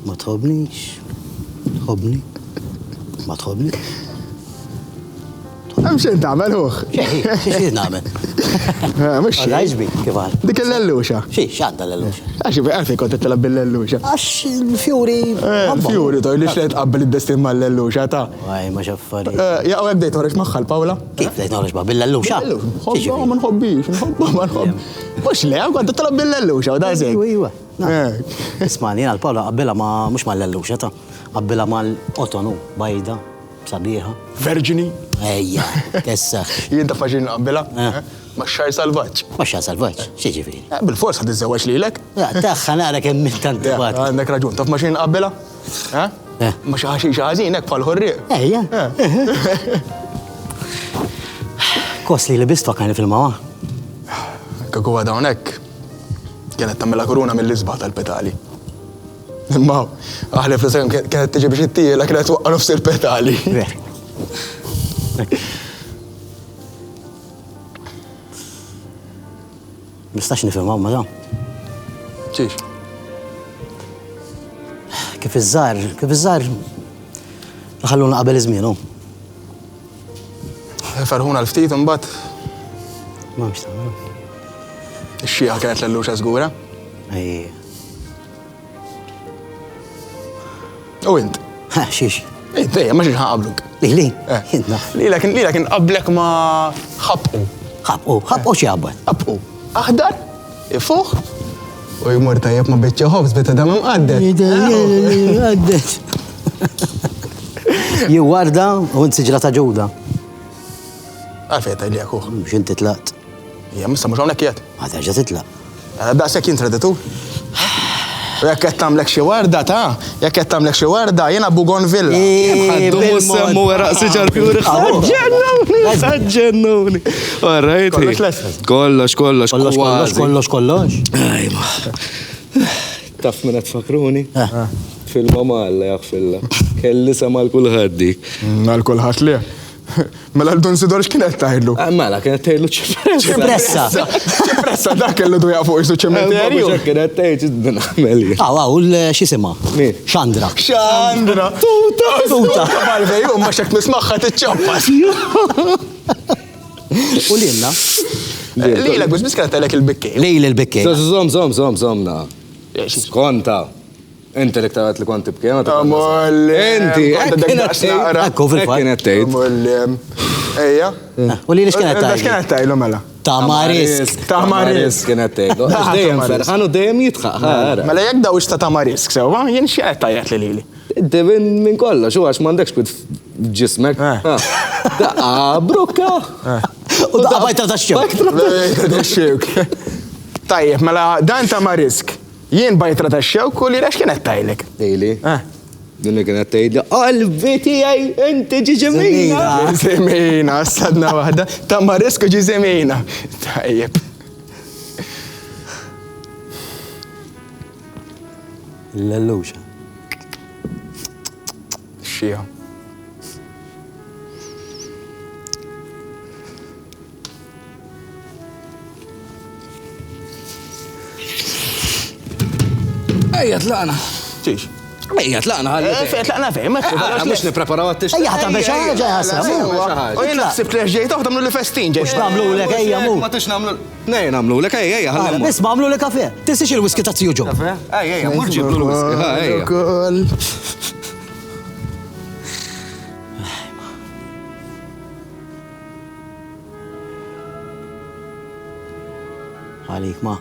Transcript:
ما تخبنيش. تخبني. ما تخبني. امشي انت عملوخ. شي نعمل؟ مش الله يجبي كيف قال؟ ديك اللوشة. شو عندها اللوشة؟ عشي بعرفك كنت تلعب باللوشة. عش الفيوري. الفيوري طيب ليش لا تقبل الدستين مع اللوشة تا؟ واي ما شفري. يا وين بديت ورش مخل باولا؟ كيف بديت نورش بقى باللوشة؟ نحبها ما نحبيش نحبها ما نحب. مش لا كنت تلعب باللوشة وده زين. ايوه اسمعني انا الباولا قبلها ما مش مع اللوشة تا قبلها مع الاوتونو بايدة صبيها فيرجيني. ايوه كسخ. انت فاجين قبلها؟ مشاي سالفاج. مشاي سالفاج شي جيبي بالفورس هتتزوج لي لك؟ لا تاخن انا كم من تنتبات عندك رجل انت ماشيين قبلها؟ ها؟ مش عايزينك فالهرية. ايوه كوسلي لبست كان في الموا كجوا دونك كانت تعمل كورونا من الاسبوع البتالي. ما اهل فلسطين كانت تجي بشتيه لكن توقع نفس البتالي. مستشني في الموا مدام شيش كيف الزار خلونا قبل زمينهم فرهونا الفتيت انبات ما مش تمام. الشيعة كانت للوشة سجورة. اي وانت شيش انت ماشي هقابلك ليه لكن قبلك ما خبقوا شي عبد خبقوا اخضر يفوخ ويمر طيب ما بيتشهوبس بتدمم قدت قدت يا وردة وانت سجلتها جودة عارف يا تايلي اخوخ مش انت تلات يا مسا مش هونك يات هذا جات تلا انا دا ساكين تردتو يا كتام لك شي وردة تا يا كتام لك شي وردة ينا بوغون فيلا حدهم سموا ورق سجر فيوري سجنوني وريتي كلش ايوه تف من تفكروني في الماما الله يغفر له كان لسه مال كل هاديك مال كل هات ليه مال دون سيدورش كانت تايلو مالها كانت تايلو تشبرسا ذاك اللي دو يعرفوا ايش تشمتيريو كانت تايلو جدا عمليه شو اسمها شاندرا توتا بعرف ايوه مشك مسمخها تتشبس قولي لنا ليلك بس كانت لك البكي ليلى البكي زوم كونتا انت اللي كتبت لي كنت بكي معلم انت اكو في كانت معلم ايوه قولي ليش كانت ليش كانت تايلو ملا تاماريسك كانت تايلو دايم فرحانو دايم يتخا ملا يقدر وش تاماريسك سوا ينشي تايت ليلي انت من كله شو عشان ما عندكش كنت في جسمك ده بروكا وده بايتر تشوك طيب ملا ده انت ماريسك ين بايتر تشوك ولي ليش كانت تايلك ليلي اللي كانت تايلي قلبتي اي انت جميلة استنى واحدة تماريسك جزمينا طيب اللوشة الشيعة اي طلعنا تيش اي طلعنا طلعنا فاهمك مش نبريبارات اي حتى باش جاي هسه وين نحسب ليش جاي تاخذ من الفاستين جاي نعملوا لك اي مو ما تش نعملوا نعملوا لك اي هلا بس بعملوا لك كافيه تنسيش الويسكي تاع جو اي مو تجيب له الويسكي عليك ما